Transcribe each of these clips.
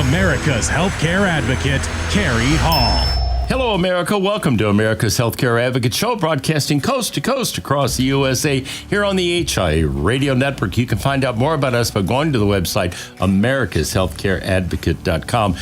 America's healthcare advocate, Carrie Hall. Hello, America. Welcome to America's Healthcare Advocate Show, broadcasting coast to coast across the USA here on the HI Radio Network. You can find out more about us by going to the website, americashealthcareadvocate.com.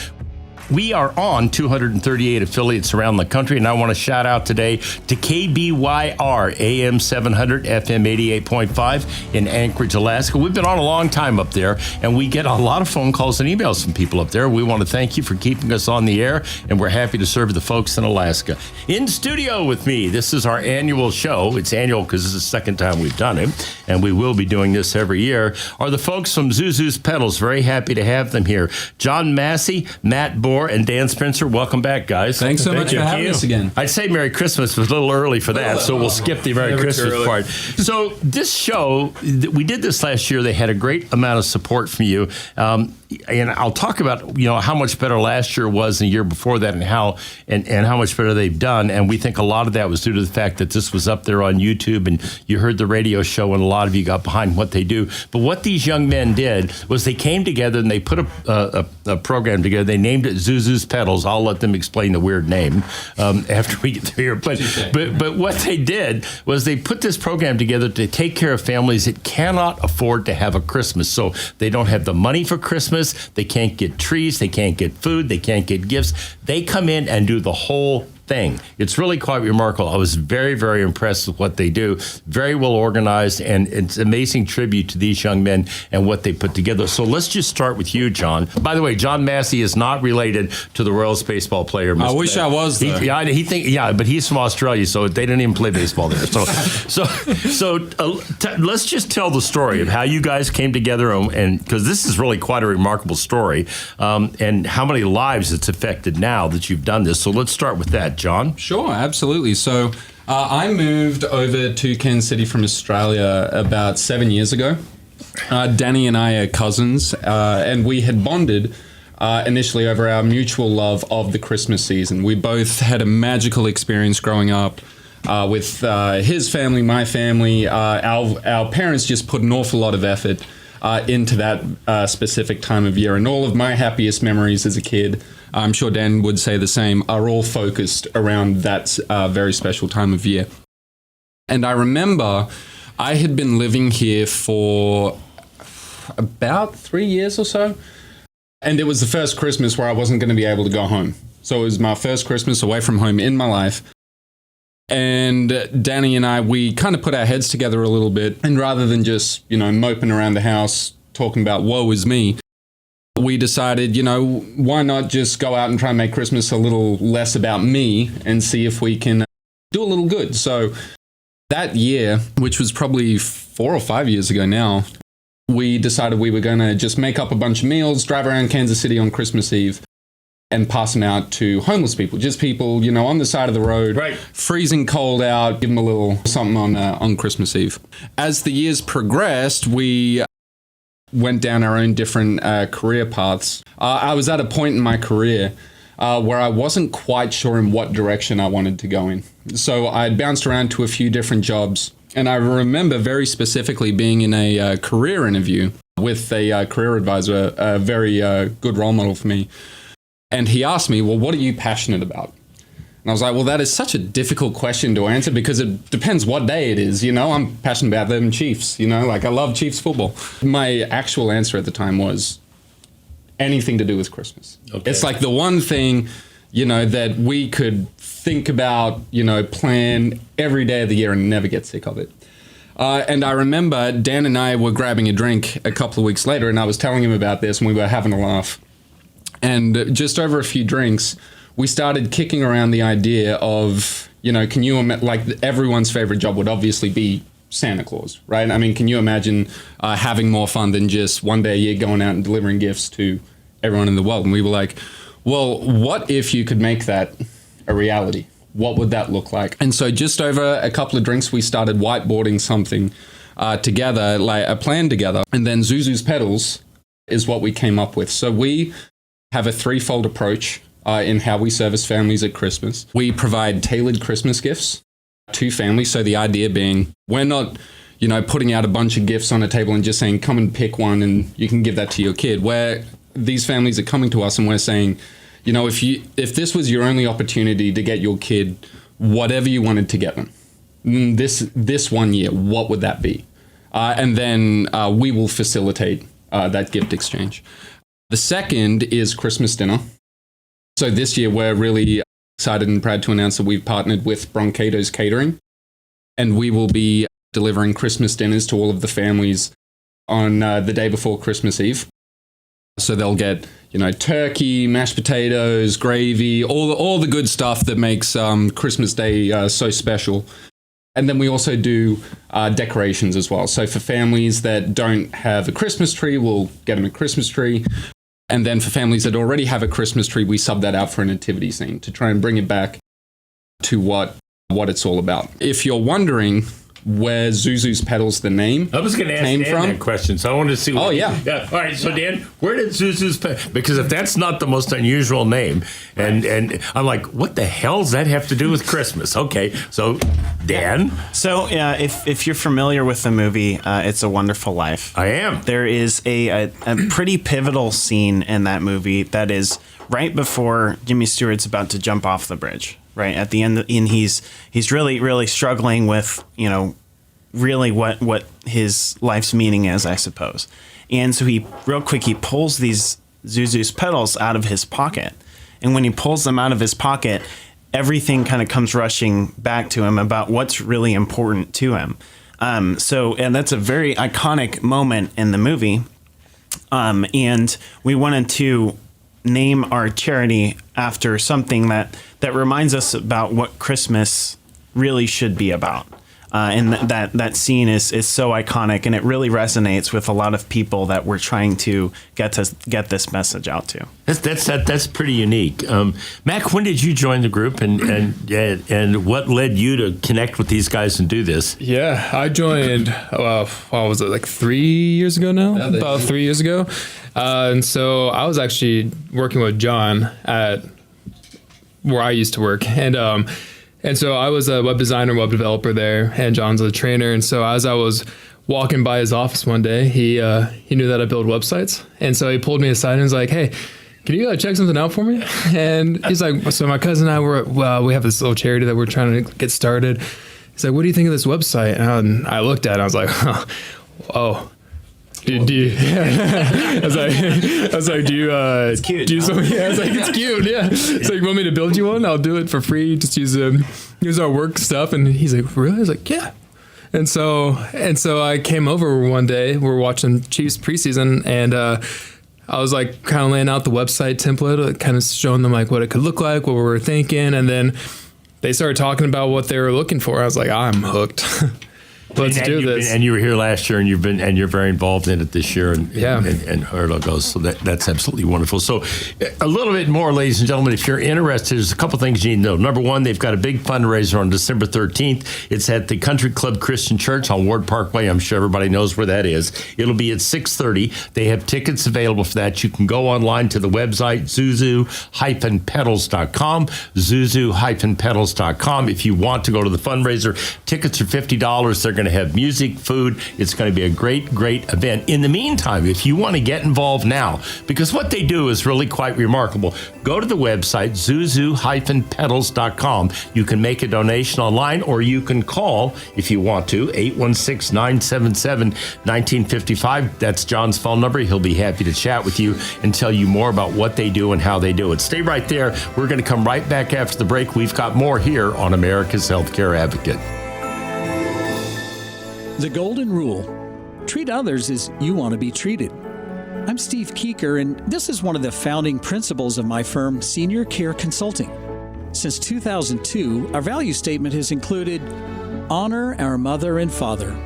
We are on 238 affiliates around the country, and I want to shout out today to KBYR AM 700 FM 88.5 in Anchorage, Alaska. We've been on a long time up there, and we get a lot of phone calls and emails from people up there. We want to thank you for keeping us on the air, and we're happy to serve the folks in Alaska. In studio with me, this is our annual show. It's annual because this is the second time we've done it, and we will be doing this every year, are the folks from Zuzu's Petals. Very happy to have them here. John Massey, Matt Bohr, and Dan Spencer. Welcome back, guys. Thanks so much for having us again. I'd say Merry Christmas was a little early for that, so we'll skip the Merry Christmas part. So this show, we did this last year. They had a great amount of support from you. And I'll talk about, how much better last year was than the year before that and how much better they've done. And we think a lot of that was due to the fact that this was up there on YouTube and you heard the radio show and a lot of you got behind what they do. But what these young men did was they came together and they put a program together. They named it Zuzu's Petals. I'll let them explain the weird name after we get here. But what they did was they put this program together to take care of families that cannot afford to have a Christmas. So they don't have the money for Christmas. They can't get trees. They can't get food. They can't get gifts. They come in and do the whole thing. It's really quite remarkable. I was very, very impressed with what they do. Very well organized, and it's an amazing tribute to these young men and what they put together. So let's just start with you, John. By the way, John Massey is not related to the Royals baseball player. I wish I was, though. But he's from Australia, so they didn't even play baseball there. So let's just tell the story of how you guys came together, and because this is really quite a remarkable story, and how many lives it's affected now that you've done this. So let's start with that. John? Sure, absolutely. So I moved over to Kansas City from Australia about 7 years ago. Danny and I are cousins, and we had bonded initially over our mutual love of the Christmas season. We both had a magical experience growing up with his family, my family. Our parents just put an awful lot of effort into that specific time of year. And all of my happiest memories as a kid, I'm sure Dan would say the same, are all focused around that very special time of year. And I remember I had been living here for about 3 years or so. And it was the first Christmas where I wasn't going to be able to go home. So it was my first Christmas away from home in my life. And Danny and I, we kind of put our heads together a little bit. And rather than just, moping around the house, talking about woe is me, we decided, why not just go out and try and make Christmas a little less about me and see if we can do a little good. So that year, which was probably 4 or 5 years ago now, we decided we were going to just make up a bunch of meals, drive around Kansas City on Christmas Eve, and pass them out to homeless people, just people, on the side of the road, right, freezing cold out, give them a little something on Christmas Eve. As the years progressed, we went down our own different career paths. I was at a point in my career where I wasn't quite sure in what direction I wanted to go in. So I'd bounced around to a few different jobs. And I remember very specifically being in a career interview with a career advisor, a very good role model for me. And he asked me, well, what are you passionate about? And I was like, well, that is such a difficult question to answer because it depends what day it is. I'm passionate about them Chiefs, I love Chiefs football. My actual answer at the time was anything to do with Christmas. Okay. It's like the one thing, that we could think about, plan every day of the year and never get sick of it. And I remember Dan and I were grabbing a drink a couple of weeks later and I was telling him about this and we were having a laugh. And just over a few drinks, we started kicking around the idea of, can you everyone's favorite job would obviously be Santa Claus, right? I mean, can you imagine having more fun than just one day a year going out and delivering gifts to everyone in the world? And we were like, well, what if you could make that a reality? What would that look like? And so just over a couple of drinks, we started whiteboarding something together, like a plan together. And then Zuzu's Petals is what we came up with. So we have a threefold approach in how we service families at Christmas. We provide tailored Christmas gifts to families. So the idea being, we're not, putting out a bunch of gifts on a table and just saying, come and pick one and you can give that to your kid. We're these families are coming to us and we're saying, if this was your only opportunity to get your kid whatever you wanted to get them, this 1 year, what would that be? And then we will facilitate that gift exchange. The second is Christmas dinner. So this year we're really excited and proud to announce that we've partnered with Broncato's Catering, and we will be delivering Christmas dinners to all of the families on the day before Christmas Eve. So they'll get, turkey, mashed potatoes, gravy, all the good stuff that makes Christmas Day so special. And then we also do decorations as well. So for families that don't have a Christmas tree, we'll get them a Christmas tree. And then for families that already have a Christmas tree, we sub that out for a nativity scene to try and bring it back to what it's all about. If you're wondering where Zuzu's Petals, the name, I was going to ask Dan that question, so I wanted to see. Yeah. Yeah. All right. So Dan, where did Zuzu's Petals? Because if that's not the most unusual name, and I'm like, what the hell does that have to do with Christmas? Okay. So Dan. So if you're familiar with the movie, It's a Wonderful Life, I am. There is a pretty pivotal scene in that movie that is right before Jimmy Stewart's about to jump off the bridge. Right at the end, and he's really, really struggling with, really what his life's meaning is, I suppose. And so he pulls these Zuzu's Petals out of his pocket. And when he pulls them out of his pocket, everything kind of comes rushing back to him about what's really important to him. And that's a very iconic moment in the movie. And we wanted to name our charity after something that reminds us about what Christmas really should be about. And that scene is so iconic, and it really resonates with a lot of people that we're trying to get this message out to. That's pretty unique. Mac, when did you join the group, and what led you to connect with these guys and do this? Yeah, I joined. What was it, like 3 years ago now? Yeah, about 3 years ago, and so I was actually working with John at where I used to work, and so I was a web designer, web developer there, and John's a trainer. And so as I was walking by his office one day, he knew that I build websites. And so he pulled me aside and was like, hey, can you check something out for me? And he's like, so my cousin and I we have this little charity that we're trying to get started. He's like, what do you think of this website? And I looked at it and I was like, oh. Do you, yeah. I was like, do you, it's cute, do something? Yeah, I was like, it's cute. Yeah. So you want me to build you one? I'll do it for free. Just use our work stuff. And he's like, really? I was like, yeah. And so I came over one day. We're watching Chiefs preseason, and I was like kind of laying out the website template, kind of showing them like what it could look like, what we were thinking, and then they started talking about what they were looking for. I was like, I'm hooked. Let's do this. And you were here last year, and you're very involved in it this year, and heard it goes. So that's absolutely wonderful. So a little bit more, ladies and gentlemen, if you're interested, there's a couple things you need to know. Number one, they've got a big fundraiser on December 13th. It's at the Country Club Christian Church on Ward Parkway. I'm sure everybody knows where that is. It'll be at 6:30. They have tickets available for that. You can go online to the website, zuzu-petals.com, zuzu-petals.com. If you want to go to the fundraiser, tickets are $50. They're going to have music, food. It's going to be a great event. In the meantime, if you want to get involved now, because what they do is really quite remarkable, go to the website, zuzu-petals.com. You can make a donation online, or you can call, if you want to, 816-977-1955. That's John's phone number. He'll be happy to chat with you and tell you more about what they do and how they do it. Stay right there. We're going to come right back after the break. We've got more here on America's Healthcare Advocate. The Golden Rule: treat others as you want to be treated. I'm Steve Keeker, and this is one of the founding principles of my firm, Senior Care Consulting. Since 2002, our value statement has included honor our mother and father,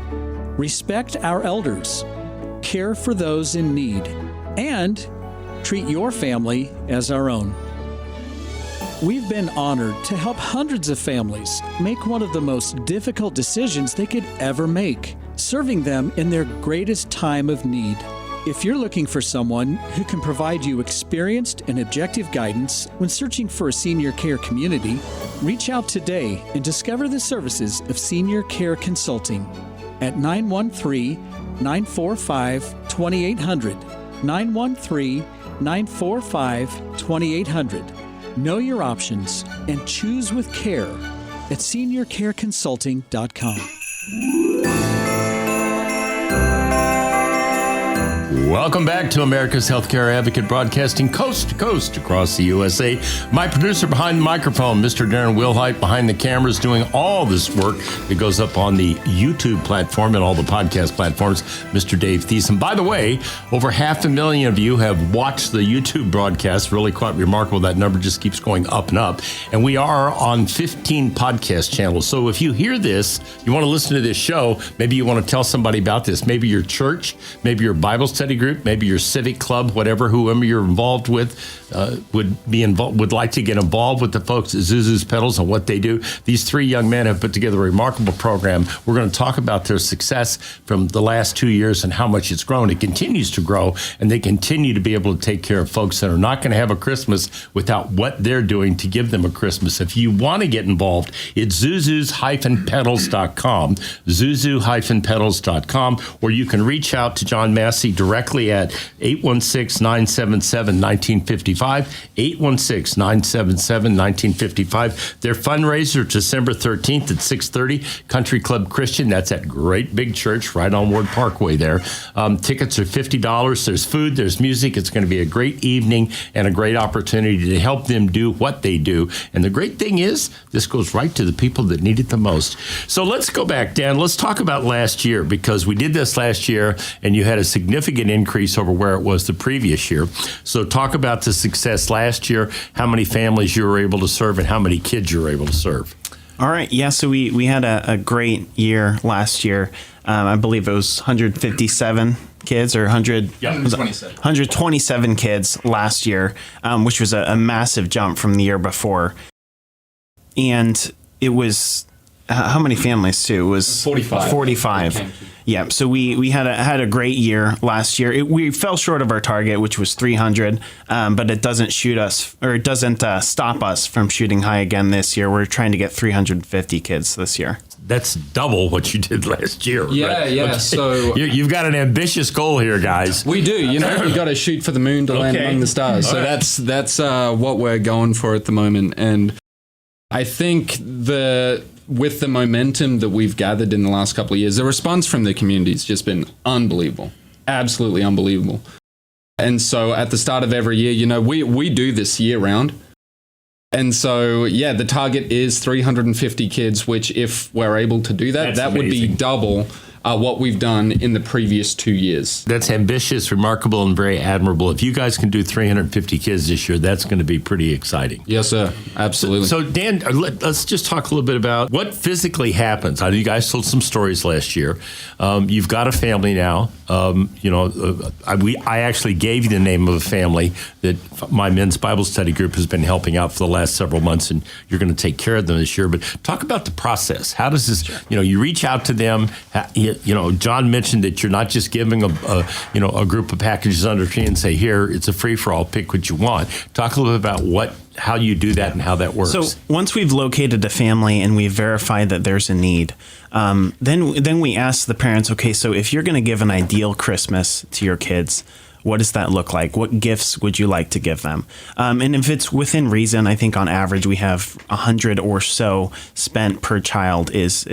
respect our elders, care for those in need, and treat your family as our own. We've been honored to help hundreds of families make one of the most difficult decisions they could ever make, serving them in their greatest time of need. If you're looking for someone who can provide you experienced and objective guidance when searching for a senior care community, reach out today and discover the services of Senior Care Consulting at 913-945-2800. 913-945-2800. Know your options and choose with care at seniorcareconsulting.com. Welcome back to America's Healthcare Advocate, broadcasting coast to coast across the USA. My producer behind the microphone, Mr. Darren Wilhite, behind the cameras, doing all this work that goes up on the YouTube platform and all the podcast platforms, Mr. Dave Thiessen. By the way, over 500,000 of you have watched the YouTube broadcast. Really quite remarkable. That number just keeps going up and up. And we are on 15 podcast channels. So if you hear this, you want to listen to this show, maybe you want to tell somebody about this. Maybe your church, maybe your Bible study group, maybe your civic club, whoever you're involved with, would like to get involved with the folks at Zuzu's Petals and what they do. These three young men have put together a remarkable program. We're going to talk about their success from the last 2 years and how much it's grown. It continues to grow, and they continue to be able to take care of folks that are not going to have a Christmas without what they're doing to give them a Christmas. If you want to get involved, it's zuzus-petals.com, zuzu-petals.com, or you can reach out to John Massey directly at 816-977-1955, 816-977-1955. Their fundraiser, December 13th at 6:30, Country Club Christian. That's at Great Big Church right on Ward Parkway there. Tickets are $50. There's food, there's music. It's going to be a great evening and a great opportunity to help them do what they do. And the great thing is, this goes right to the people that need it the most. So let's go back, Dan. Let's talk about last year, because we did this last year and you had a significant increase over where it was the previous year. So talk about the success last year, how many families you were able to serve and how many kids you were able to serve. All right. Yeah. So we had a great year last year. I believe it was 157 kids or 127 kids last year, which was a massive jump from the year before. And it was, how many families too? It was 45. Yeah, so we had a great year last year. We fell short of our target, which was 300, but it doesn't stop us from shooting high again this year. We're trying to get 350 kids this year. That's double what you did last year. Yeah, right? yeah. Okay. So you've got an ambitious goal here, guys. We do. You got to shoot for the moon to land among the stars. So that's what we're going for at the moment. And I think with the momentum that we've gathered in the last couple of years, the response from the community has just been unbelievable, absolutely unbelievable. And so at the start of every year, we do this year round. And so, yeah, the target is 350 kids, which if we're able to do that, that would be double what we've done in the previous 2 years. That's ambitious, remarkable, and very admirable. If you guys can do 350 kids this year, that's going to be pretty exciting. Yes, sir. Absolutely. So Dan, let's just talk a little bit about what physically happens. I know you guys told some stories last year. You've got a family now. I actually gave you the name of a family that my men's Bible study group has been helping out for the last several months, and you're going to take care of them this year. But talk about the process. How does this, you reach out to them. John mentioned that you're not just giving a group of packages under a tree and say, here, it's a free-for-all, pick what you want. Talk a little bit about how you do that and how that works. So once we've located a family and we've verified that there's a need, then we ask the parents, okay, so if you're going to give an ideal Christmas to your kids, what does that look like? What gifts would you like to give them? And if it's within reason, I think on average we have 100 or so spent per child has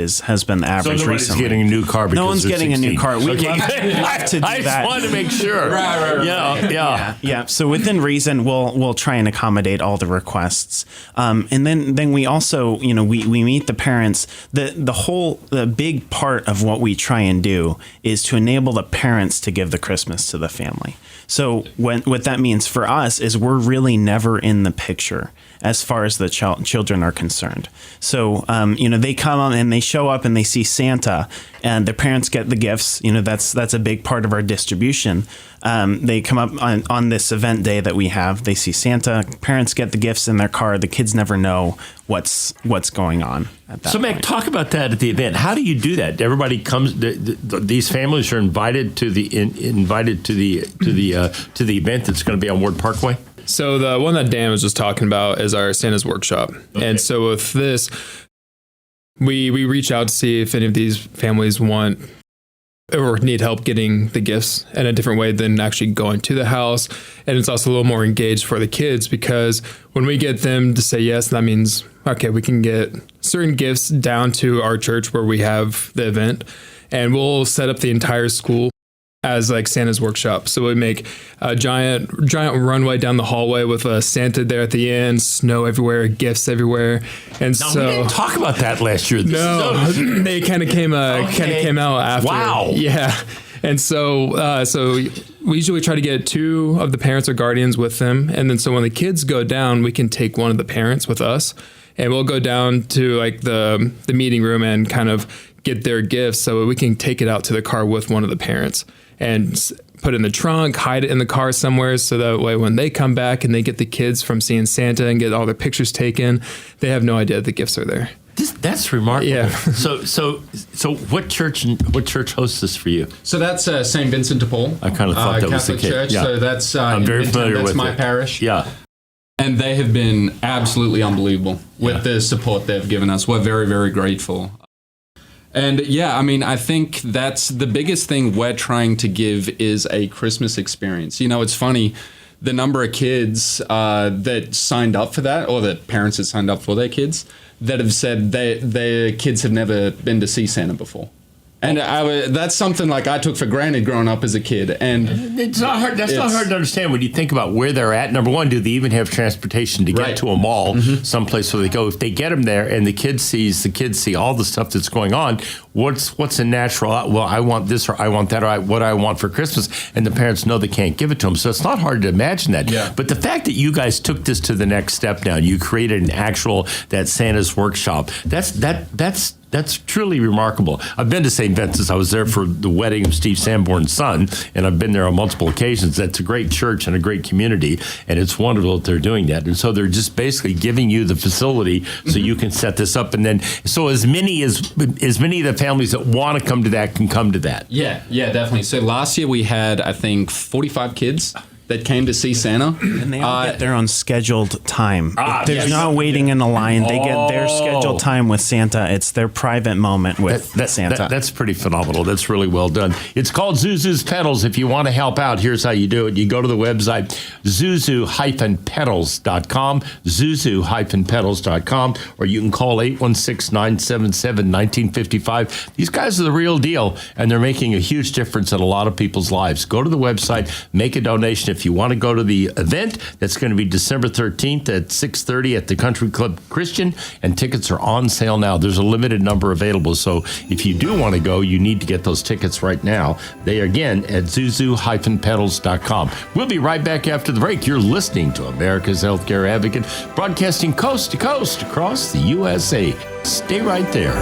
been the average recently. So nobody's getting a new car because no one's getting 16. a new car. We'd Okay. love to do that. I just wanted to make sure. Right. Yeah. So within reason, we'll try and accommodate all the requests. And then we also, we meet the parents. The big part of what we try and do is to enable the parents to give the Christmas to the family. So what that means for us is we're really never in the picture as far as the children are concerned. So, they come on and they show up and they see Santa and their parents get the gifts. That's a big part of our distribution. They come up on this event day that we have. They see Santa. Parents get the gifts in their car. The kids never know what's going on at that So, Mac, talk about that at the event. How do you do that? Everybody comes. These families are invited to the event that's going to be on Ward Parkway. So the one that Dan was just talking about is our Santa's workshop. Okay. And so with this, we reach out to see if any of these families want or need help getting the gifts in a different way than actually going to the house. And it's also a little more engaged for the kids, because when we get them to say yes, that means, okay, we can get certain gifts down to our church where we have the event, and we'll set up the entire school as like Santa's workshop. So we make a giant runway down the hallway with a Santa there at the end, snow everywhere, gifts everywhere. And Now, so we didn't talk about that last year. they kind of came out after. Wow. Yeah. And so we usually try to get 2 of the parents or guardians with them. And then so when the kids go down, we can take one of the parents with us, and we'll go down to like the meeting room and kind of get their gifts so we can take it out to the car with one of the parents and put it in the trunk, hide it in the car somewhere, so that way when they come back and they get the kids from seeing Santa and get all their pictures taken, they have no idea the gifts are there. That's remarkable. Yeah. So what church hosts this for you? So that's St. Vincent de Paul. I kind of thought that was the Catholic case. Church. Yeah. So that's I'm very familiar that's with my it. parish. Yeah. And they have been absolutely unbelievable with the support they've given us. We're very, very grateful. And yeah, I mean, I think that's the biggest thing we're trying to give is a Christmas experience. You know, it's funny, the number of kids that signed up for that, or the parents that signed up for their kids, that have said their kids have never been to see Santa before. And that's something like I took for granted growing up as a kid. And it's not hard. That's not hard to understand when you think about where they're at. Number one, do they even have transportation to get to a mall, someplace where they go? If they get them there and the kids see all the stuff that's going on, what's a natural? Well, I want this or I want that or what I want for Christmas, and the parents know they can't give it to them. So it's not hard to imagine that. Yeah. But the fact that you guys took this to the next step now, you created an actual that Santa's workshop. That's truly remarkable. I've been to St. Vincent's. I was there for the wedding of Steve Sanborn's son, and I've been there on multiple occasions. That's a great church and a great community, and it's wonderful that they're doing that. And so they're just basically giving you the facility so you can set this up. And then, so as many of the families that want to come to that can come to that. yeah, definitely. So last year we had, I think, 45 kids that came to see Santa. And they all get their own scheduled time. There's yes. not waiting in a line. They get their scheduled time with Santa. It's their private moment with Santa. That's pretty phenomenal. That's really well done. It's called Zuzu's Petals. If you want to help out, here's how you do it. You go to the website, zuzu-petals.com, zuzu-petals.com, or you can call 816-977-1955. These guys are the real deal, and they're making a huge difference in a lot of people's lives. Go to the website, make a donation. If you want to go to the event, that's going to be December 13th at 6:30 at the Country Club Christian, and tickets are on sale now. There's a limited number available, so if you do want to go, you need to get those tickets right now. They are, again, at zuzu-petals.com. We'll be right back after the break. You're listening to America's Healthcare Advocate, broadcasting coast to coast across the USA. Stay right there.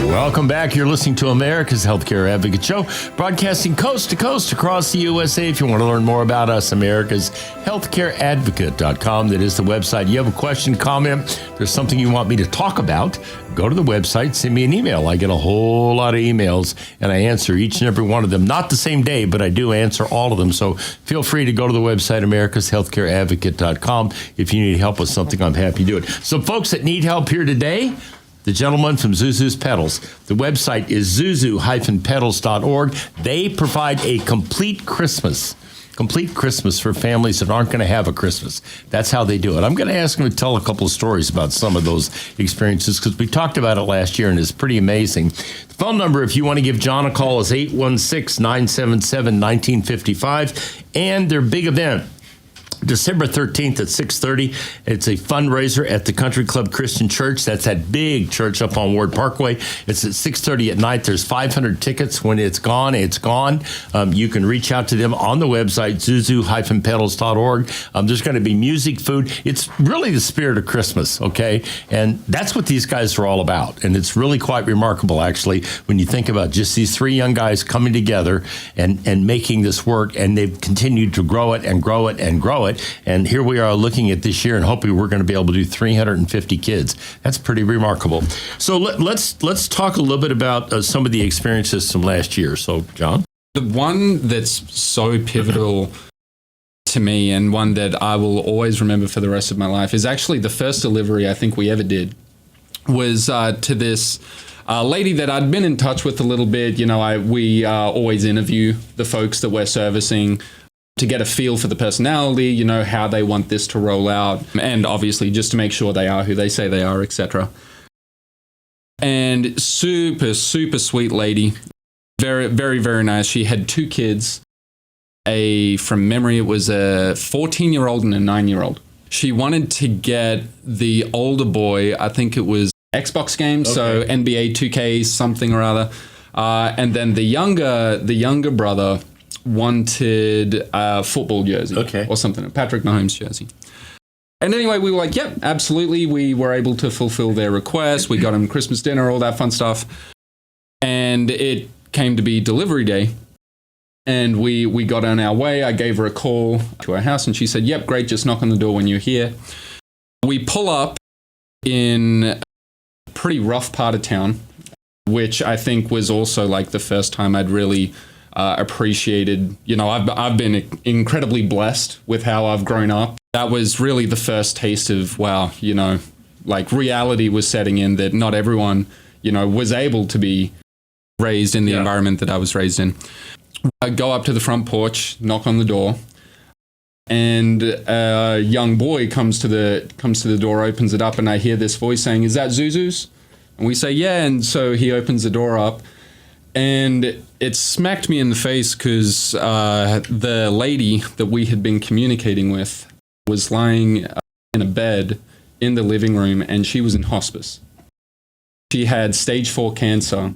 Welcome back. You're listening to America's Healthcare Advocate Show, broadcasting coast to coast across the USA. If you want to learn more about us, America's healthcareadvocate.com. That is the website. You have a question, comment, there's something you want me to talk about, go to the website, send me an email. I get a whole lot of emails, and I answer each and every one of them. Not the same day, but I do answer all of them. So feel free to go to the website, americashealthcareadvocate.com. If you need help with something, I'm happy to do it. So folks that need help here today, the gentleman from Zuzu's Petals. The website is zuzu-petals.org. They provide a complete Christmas for families that aren't going to have a Christmas. That's how they do it. I'm going to ask them to tell a couple of stories about some of those experiences because we talked about it last year and it's pretty amazing. The phone number, if you want to give John a call, is 816-977-1955. And their big event, December 13th at 6:30. It's a fundraiser at the Country Club Christian Church. That's that big church up on Ward Parkway. It's at 6:30 at night. There's 500 tickets. When it's gone, it's gone. You can reach out to them on the website, zuzu-petals.org. There's going to be music, food. It's really the spirit of Christmas, okay? And that's what these guys are all about. And it's really quite remarkable, actually, when you think about just these three young guys coming together and making this work. And they've continued to grow it and grow it and grow it. And here we are looking at this year and hoping we're going to be able to do 350 kids. That's pretty remarkable. So let's talk a little bit about some of the experiences from last year. So, John? The one that's so pivotal to me, and one that I will always remember for the rest of my life, is actually the first delivery I think we ever did was to this lady that I'd been in touch with a little bit. You know, we always interview the folks that we're servicing to get a feel for the personality, you know, how they want this to roll out, and obviously just to make sure they are who they say they are, etc. And super, super sweet lady. Very, very, very nice. She had 2 kids. From memory, it was a 14-year-old and a 9-year-old. She wanted to get the older boy, I think it was Xbox games, so NBA 2K something or other. And then the younger brother wanted a football jersey or something, a Patrick Mahomes jersey. And anyway, we were like, yep, absolutely. We were able to fulfill their request. We got him Christmas dinner, all that fun stuff. And it came to be delivery day. And we got on our way. I gave her a call to her house and she said, yep, great, just knock on the door when you're here. We pull up in a pretty rough part of town, which I think was also like the first time I'd really appreciated, you know, I've been incredibly blessed with how I've grown up. That was really the first taste of, wow, you know, like reality was setting in that not everyone, you know, was able to be raised in the environment that I was raised in. I go up to the front porch, knock on the door, and a young boy comes to the door, opens it up, and I hear this voice saying, "Is that Zuzu's?" And we say, "Yeah." And so he opens the door up, and it smacked me in the face because the lady that we had been communicating with was lying in a bed in the living room, and she was in hospice. She had stage 4 cancer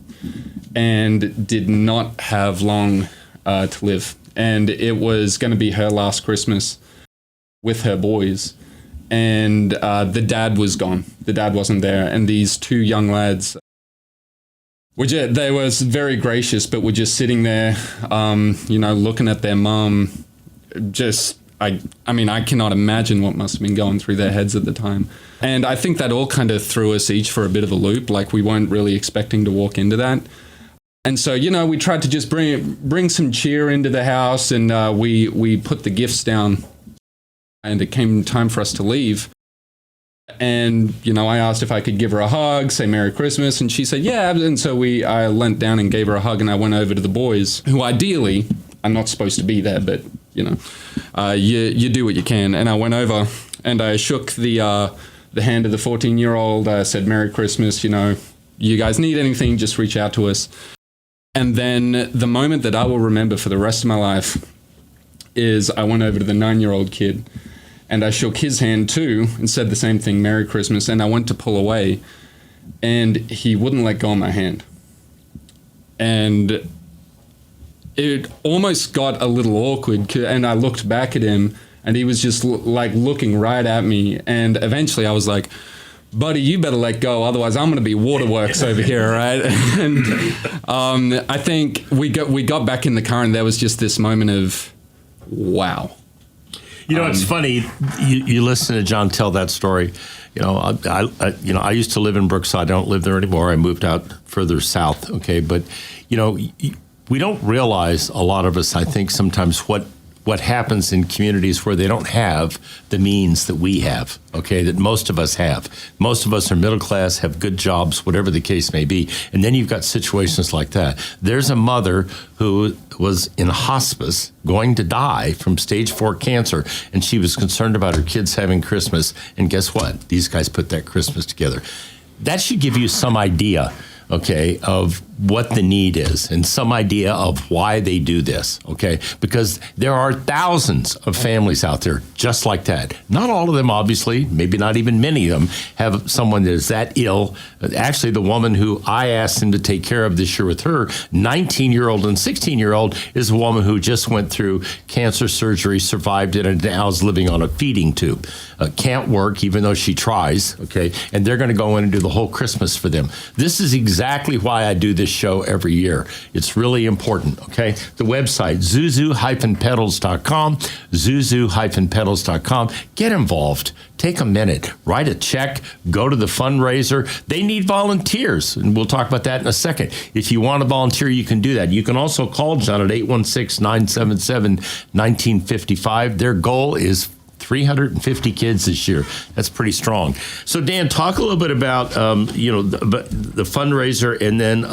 and did not have long to live. And it was going to be her last Christmas with her boys. And the dad was gone. The dad wasn't there. And these 2 young lads, they were very gracious, but were just sitting there, you know, looking at their mum. Just, I mean, I cannot imagine what must have been going through their heads at the time. And I think that all kind of threw us each for a bit of a loop. Like, we weren't really expecting to walk into that. And so, you know, we tried to just bring some cheer into the house, and we put the gifts down, and it came time for us to leave. And, you know, I asked if I could give her a hug, say Merry Christmas, and she said, yeah. And so I leant down and gave her a hug, and I went over to the boys, who ideally, I'm not supposed to be there, but, you know, you do what you can. And I went over and I shook the hand of the 14-year-old. I said, Merry Christmas, you know, you guys need anything, just reach out to us. And then the moment that I will remember for the rest of my life is I went over to the 9-year-old kid and I shook his hand too and said the same thing, Merry Christmas. And I went to pull away and he wouldn't let go of my hand. And it almost got a little awkward, and I looked back at him and he was just like looking right at me. And eventually I was like, buddy, you better let go, otherwise I'm going to be waterworks over here, right? And I think we got back in the car, and there was just this moment of, wow. You know, it's funny. You listen to John tell that story. You know, I used to live in Brookside. I don't live there anymore. I moved out further south. Okay, but you know, we don't realize, a lot of us, I think, sometimes what happens in communities where they don't have the means that we have, okay, that most of us have. Most of us are middle class, have good jobs, whatever the case may be. And then you've got situations like that. There's a mother who was in hospice, going to die from stage 4 cancer, and she was concerned about her kids having Christmas. And guess what? These guys put that Christmas together. That should give you some idea, okay, of what the need is and some idea of why they do this, okay? Because there are thousands of families out there just like that. Not all of them, obviously, maybe not even many of them, have someone that is that ill. Actually, the woman who I asked him to take care of this year with her 19-year-old and 16-year-old is a woman who just went through cancer surgery, survived it, and now is living on a feeding tube. Can't work even though she tries, okay? And they're going to go in and do the whole Christmas for them. This is exactly exactly why I do this show every year. It's really important, okay? The website, zuzu-petals.com, zuzu-petals.com. Get involved. Take a minute. Write a check. Go to the fundraiser. They need volunteers, and we'll talk about that in a second. If you want to volunteer, you can do that. You can also call John at 816-977-1955. Their goal is 350 kids this year. That's pretty strong. So, Dan, talk a little bit about the fundraiser, and then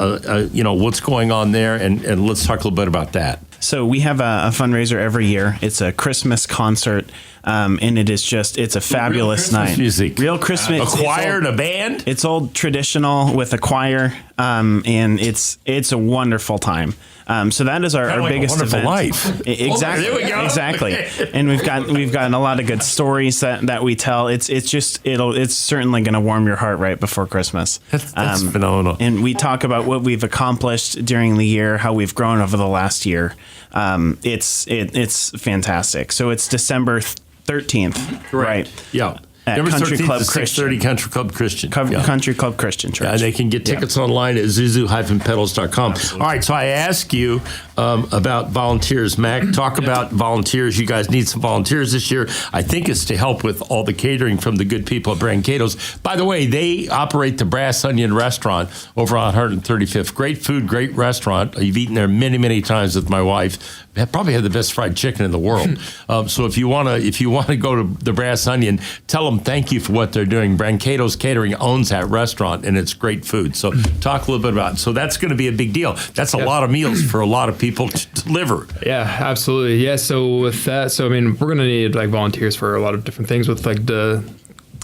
what's going on there, and let's talk a little bit about that. So we have a fundraiser every year. It's a Christmas concert, and it's a fabulous night. Music. Real Christmas. A choir and a band? It's old traditional with a choir, and it's a wonderful time. So that is our biggest event. Life. Exactly. There we go. Exactly. And we've gotten a lot of good stories that we tell. It's certainly going to warm your heart right before Christmas. That's phenomenal. And we talk about what we've accomplished during the year, how we've grown over the last year. It's fantastic. So it's December 13th, right? Yeah. At Number Country 13th Club is 630 Country Club Christian. Country Club Christian Church. And they can get tickets online at zuzu-petals.com. Absolutely. All right, so I asked you about volunteers. Mac, talk about volunteers. You guys need some volunteers this year. I think it's to help with all the catering from the good people at Brancato's. By the way, they operate the Brass Onion Restaurant over on 135th. Great food, great restaurant. You've eaten there many, many times with my wife. They probably have the best fried chicken in the world. So if you want to go to the Brass Onion, tell them thank you for what they're doing. Brancato's Catering owns that restaurant, and it's great food. So talk a little bit about it. So that's going to be a big deal. That's a lot of meals for a lot of people to deliver. Yeah, absolutely. Yeah. So with that, we're going to need like volunteers for a lot of different things with like the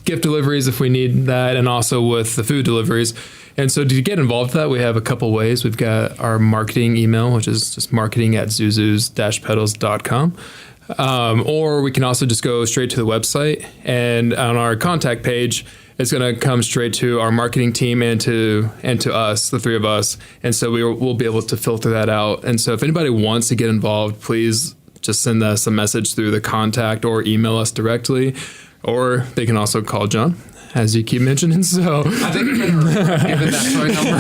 gift deliveries if we need that, and also with the food deliveries. And so to get involved with that, we have a couple ways. We've got our marketing email, which is just marketing@zuzus-petals.com. Or we can also just go straight to the website, and on our contact page, it's going to come straight to our marketing team and to us, the three of us. And so we'll be able to filter that out. And so if anybody wants to get involved, please just send us a message through the contact or email us directly, or they can also call John, as you keep mentioning. So I think you better give it that phone number.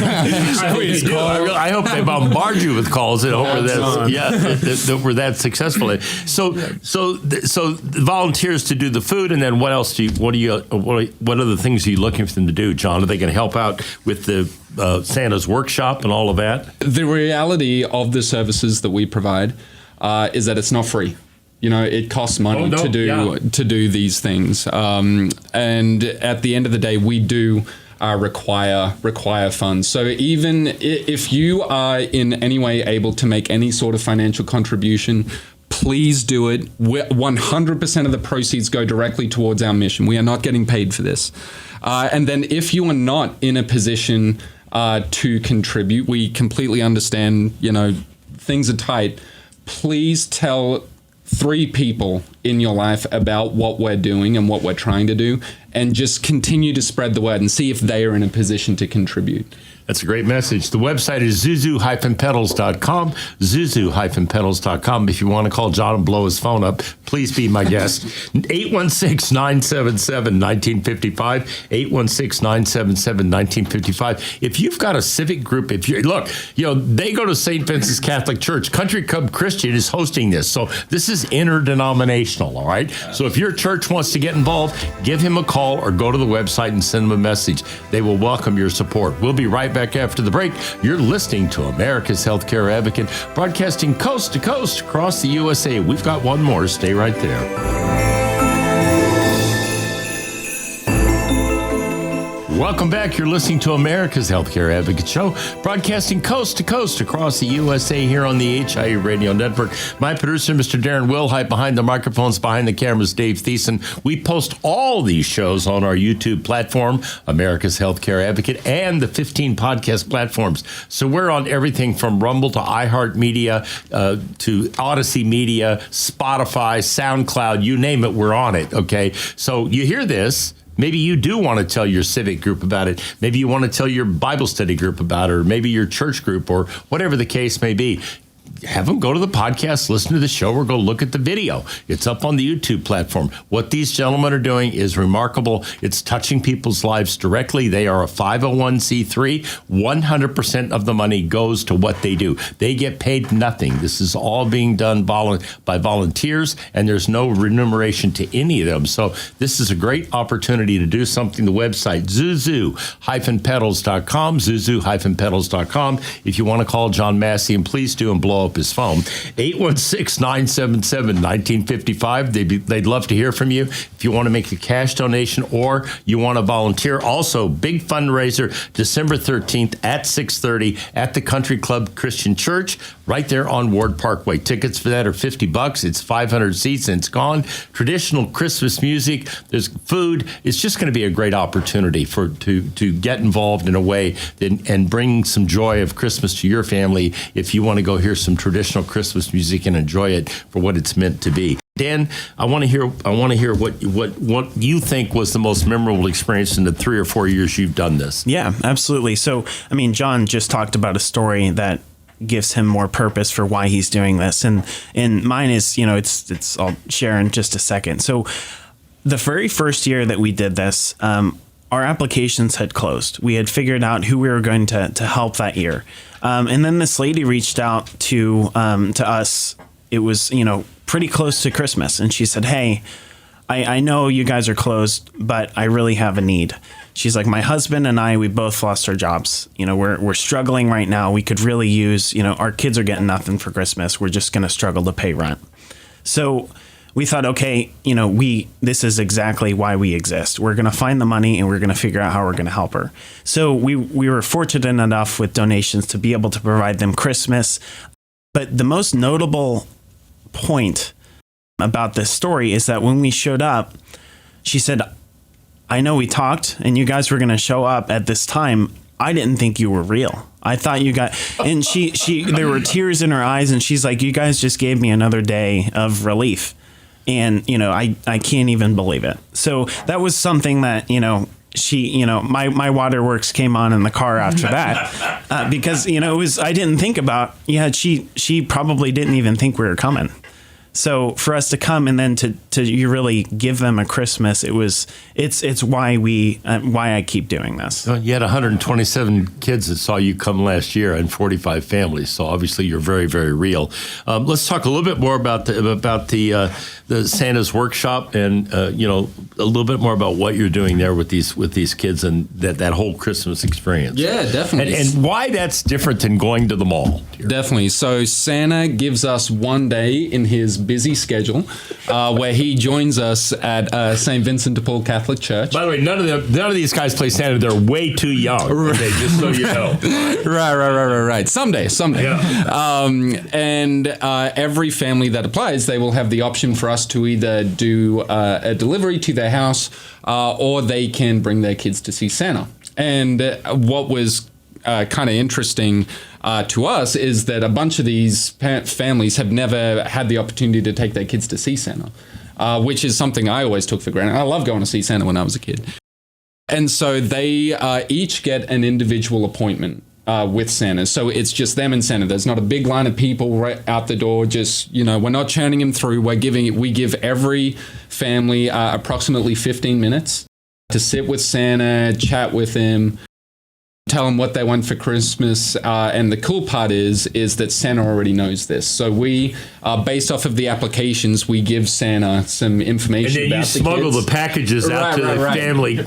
I hope they bombard you with calls and hope that we're that successful. So the volunteers to do the food, and then what else what other things are you looking for them to do, John? Are they going to help out with the Santa's workshop and all of that? The reality of the services that we provide is that it's not free. It costs money to do these things, and at the end of the day, we do require funds. So even if you are in any way able to make any sort of financial contribution, please do it. 100% of the proceeds go directly towards our mission. We are not getting paid for this. And then if you are not in a position to contribute, we completely understand. Things are tight. Please tell 3 people in your life about what we're doing and what we're trying to do, and just continue to spread the word and see if they are in a position to contribute. That's a great message. The website is zuzu-petals.com, zuzu-petals.com. If you want to call John and blow his phone up, please be my guest. 816-977-1955, 816-977-1955. If you've got a civic group, they go to St. Vincent's Catholic Church. Country Club Christian is hosting this. So this is interdenominational, all right? So if your church wants to get involved, give him a call or go to the website and send them a message. They will welcome your support. We'll be right back after the break. You're listening to America's Healthcare Advocate, broadcasting coast to coast across the USA. We've got one more. Stay right there. Welcome back. You're listening to America's Healthcare Advocate Show, broadcasting coast to coast across the USA here on the HIE Radio Network. My producer, Mr. Darren Wilhite, behind the microphones, behind the cameras, Dave Thiessen. We post all these shows on our YouTube platform, America's Healthcare Advocate, and the 15 podcast platforms. So we're on everything from Rumble to iHeartMedia to Odyssey Media, Spotify, SoundCloud, you name it, we're on it, okay? So you hear this. Maybe you do want to tell your civic group about it. Maybe you want to tell your Bible study group about it, or maybe your church group, or whatever the case may be. have them go to the podcast, listen to the show, or go look at the video. It's up on the YouTube platform. What these gentlemen are doing is remarkable. It's touching people's lives directly. They are a 501c3. 100% of the money goes to what they do. They get paid nothing. This is all being done by volunteers, and there's no remuneration to any of them. So this is a great opportunity to do something. The website, Zuzu-Petals.com, Zuzu-Petals.com. If you want to call John Massey, and please do, and blow up his phone. 816-977-1955. They'd love to hear from you. If you want to make a cash donation or you want to volunteer. Also, big fundraiser, December 13th at 6:30 at the Country Club Christian Church, right there on Ward Parkway. Tickets for that are $50. It's 500 seats and it's gone. Traditional Christmas music. There's food. It's just going to be a great opportunity to get involved in a way and bring some joy of Christmas to your family if you want to go hear some traditional Christmas music and enjoy it for what it's meant to be. Dan, I want to hear what you think was the most memorable experience in the 3 or 4 years you've done this. Yeah, absolutely. So, I mean, John just talked about a story that gives him more purpose for why he's doing this, and mine is, it's I'll share in just a second. So, the very first year that we did this, our applications had closed. We had figured out who we were going to help that year, and then this lady reached out to us. It was pretty close to Christmas, and she said, "Hey, I know you guys are closed, but I really have a need." She's like, "My husband and I, we both lost our jobs. We're struggling right now. We could really use, our kids are getting nothing for Christmas. We're just going to struggle to pay rent." So we thought, okay, this is exactly why we exist. We're going to find the money and we're going to figure out how we're going to help her. So we were fortunate enough with donations to be able to provide them Christmas. But the most notable point about this story is that when we showed up, she said, "I know we talked and you guys were going to show up at this time. I didn't think you were real. I thought you guys," and she there were tears in her eyes, and she's like, "You guys just gave me another day of relief." And, I can't even believe it. So that was something that, she, my waterworks came on in the car after that, because, it was, I didn't think about, she probably didn't even think we were coming. So for us to come and then to you really give them a Christmas, it's why why I keep doing this. Well, you had 127 kids that saw you come last year and 45 families. So obviously you're very, very real. Let's talk a little bit more about the Santa's workshop and a little bit more about what you're doing there with these kids and that whole Christmas experience. Yeah, definitely. And why that's different than going to the mall. Definitely. So Santa gives us one day in his busy schedule where he joins us at St. Vincent de Paul Catholic Church. By the way, none of these guys play Santa. They're way too young. Right. Just so you know. Right. Someday. Yeah. And every family that applies, they will have the option for us to either do a delivery to their house or they can bring their kids to see Santa. And what was kind of interesting to us is that a bunch of these families have never had the opportunity to take their kids to see Santa, which is something I always took for granted. I loved going to see Santa when I was a kid. And so they each get an individual appointment with Santa. So it's just them and Santa. There's not a big line of people right out the door. Just, we're not churning them through. We give every family approximately 15 minutes to sit with Santa, chat with him, tell them what they want for Christmas. And the cool part is that Santa already knows this. So we, based off of the applications, we give Santa some information about the kids. And then you smuggle the packages out to the family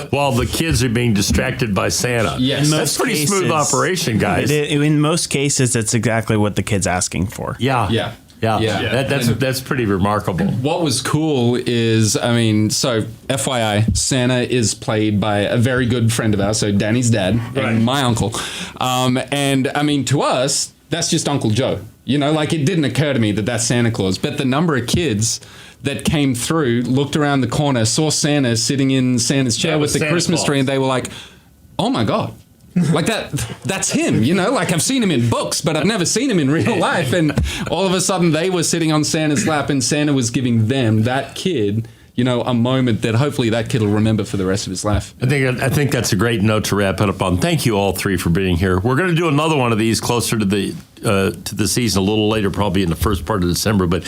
while the kids are being distracted by Santa. Yes. That's a pretty smooth operation, guys. In most cases, it's exactly what the kid's asking for. Yeah. That's pretty remarkable. What was cool is, so FYI, Santa is played by a very good friend of ours, so Danny's dad and my uncle. To us, that's just Uncle Joe. It didn't occur to me that that's Santa Claus. But the number of kids that came through, looked around the corner, saw Santa sitting in Santa's chair with the Christmas tree, and they were like, "Oh my God." Like that's him, I've seen him in books, but I've never seen him in real life. And all of a sudden they were sitting on Santa's lap and Santa was giving them, that kid, a moment that hopefully that kid will remember for the rest of his life. I think that's a great note to wrap it up on. Thank you all three for being here. We're going to do another one of these closer to the season, a little later, probably in the first part of December. But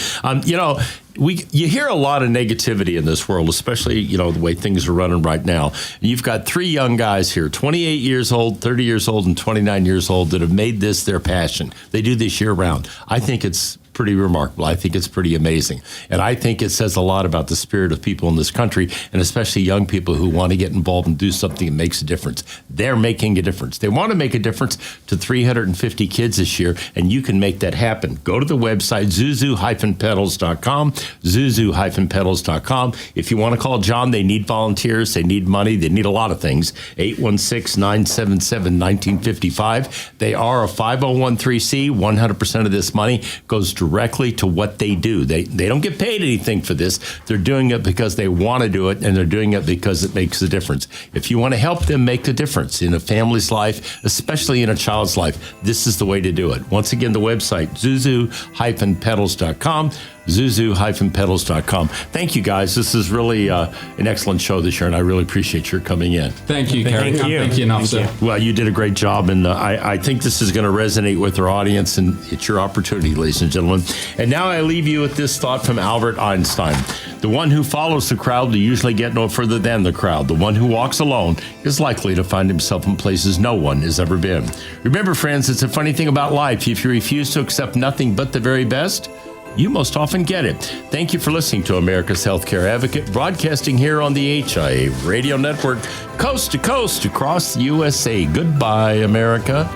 you hear a lot of negativity in this world, especially the way things are running right now. You've got three young guys here, 28 years old, 30 years old, and 29 years old, that have made this their passion. They do this year round. I think it's pretty remarkable. I think it's pretty amazing. And I think it says a lot about the spirit of people in this country, and especially young people who want to get involved and do something that makes a difference. They're making a difference. They want to make a difference to 350 kids this year, and you can make that happen. Go to the website, zuzu-petals.com, zuzu-petals.com. If you want to call John, they need volunteers, they need money, they need a lot of things. 816-977-1955. They are a 501(c)(3). 100% of this money goes directly to what they do. They don't get paid anything for this. They're doing it because they want to do it, and they're doing it because it makes a difference. If you want to help them make a difference in a family's life, especially in a child's life, this is the way to do it. Once again, the website, zuzu-petals.com, zuzu-petals.com. Thank you, guys. This is really an excellent show this year, and I really appreciate your coming in. Thank you, Kerry. Thank you. Thank you enough, sir. Well, you did a great job, and I think this is going to resonate with our audience, and it's your opportunity, ladies and gentlemen. And now I leave you with this thought from Albert Einstein. The one who follows the crowd will usually get no further than the crowd. The one who walks alone is likely to find himself in places no one has ever been. Remember, friends, it's a funny thing about life. If you refuse to accept nothing but the very best, you most often get it. Thank you for listening to America's Healthcare Advocate, broadcasting here on the HIA Radio Network, coast to coast across the USA. Goodbye, America.